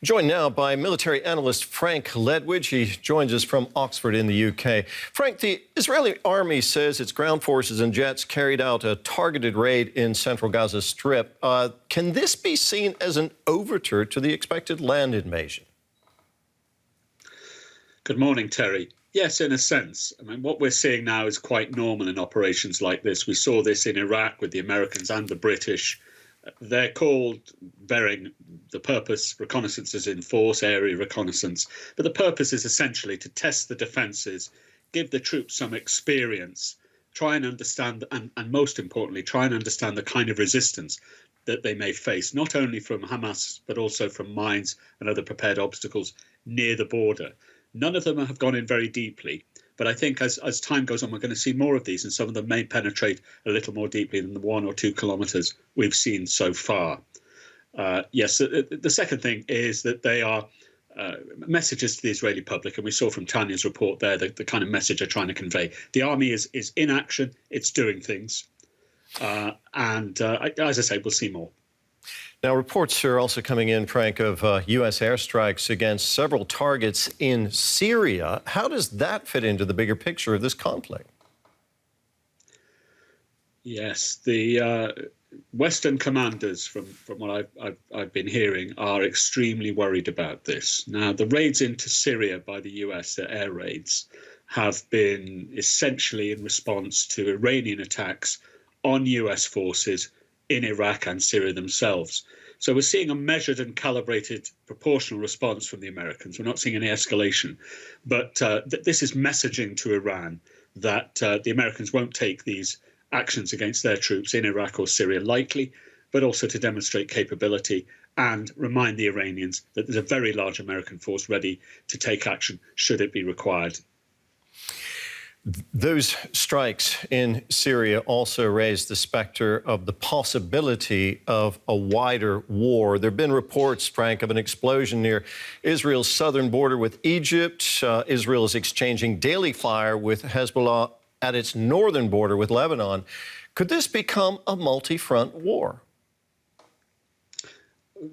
Joined now by military analyst Frank Ledwidge. He joins us from Oxford in the UK. Frank, the Israeli army says its ground forces and jets carried out a targeted raid in central Gaza Strip. Can this be seen as an overture to the expected land invasion? Good morning, Terry. Yes, in a sense. I mean, what we're seeing now is quite normal in operations like this. We saw this in Iraq with the Americans and the British. They're called, bearing the purpose, reconnaissances in force, area reconnaissance. But the purpose is essentially to test the defences, give the troops some experience, try and understand, and most importantly, try and understand the kind of resistance that they may face, not only from Hamas, but also from mines and other prepared obstacles near the border. None of them have gone in very deeply. But I think as time goes on, we're going to see more of these, and some of them may penetrate a little more deeply than the 1 or 2 kilometres we've seen so far. Yes, the second thing is that they are messages to the Israeli public, and we saw from Tanya's report there the kind of message they're trying to convey. The army is in action, it's doing things, and as I say, we'll see more. Now, reports are also coming in, Frank, of U.S. airstrikes against several targets in Syria. How does that fit into the bigger picture of this conflict? Yes, the Western commanders, from what I've been hearing, are extremely worried about this. Now, the raids into Syria by the U.S., the air raids, have been essentially in response to Iranian attacks on U.S. forces in Iraq and Syria themselves. So we're seeing a measured and calibrated proportional response from the Americans. We're not seeing any escalation. But this is messaging to Iran that the Americans won't take these actions against their troops in Iraq or Syria lightly, but also to demonstrate capability and remind the Iranians that there's a very large American force ready to take action should it be required. Those strikes in Syria also raised the specter of the possibility of a wider war. There have been reports, Frank, of an explosion near Israel's southern border with Egypt. Israel is exchanging daily fire with Hezbollah at its northern border with Lebanon. Could this become a multi-front war?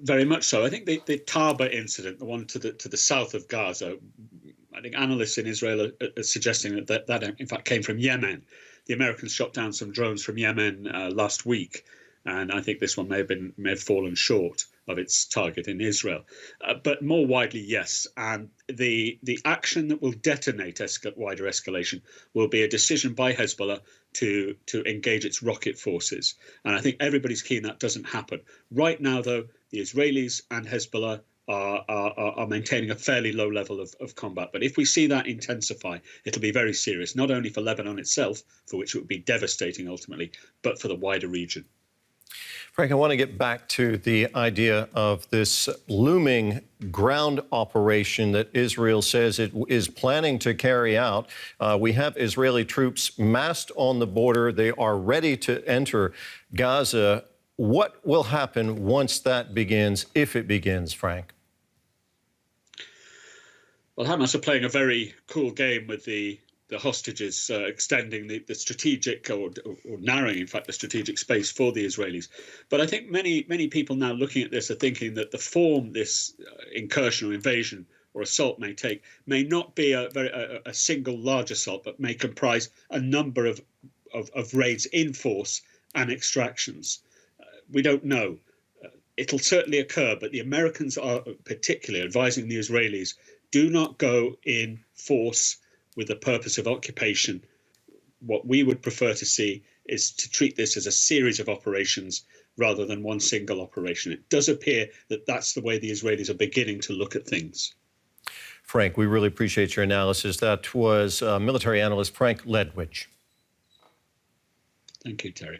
Very much so. I think the Taba incident, the one to the south of Gaza, I think analysts in Israel are suggesting that in fact came from Yemen. The Americans shot down some drones from Yemen last week, and I think this one may have fallen short of its target in Israel. But more widely, yes. And the action that will detonate wider escalation will be a decision by Hezbollah to engage its rocket forces. And I think everybody's keen that doesn't happen. Right now, though, the Israelis and Hezbollah are maintaining a fairly low level of combat. But if we see that intensify, it'll be very serious, not only for Lebanon itself, for which it would be devastating ultimately, but for the wider region. Frank, I want to get back to the idea of this looming ground operation that Israel says it is planning to carry out. We have Israeli troops massed on the border. They are ready to enter Gaza. What will happen once that begins, if it begins, Frank? Well, Hamas are playing a very cool game with the hostages, extending the strategic or narrowing, in fact, the strategic space for the Israelis. But I think many people now looking at this are thinking that the form this incursion or invasion or assault may take may not be a single large assault, but may comprise a number of raids in force and extractions. We don't know. It'll certainly occur, but the Americans are particularly advising the Israelis, do not go in force with the purpose of occupation. What we would prefer to see is to treat this as a series of operations rather than one single operation. It does appear that that's the way the Israelis are beginning to look at things. Frank, we really appreciate your analysis. That was military analyst Frank Ledwidge. Thank you, Terry.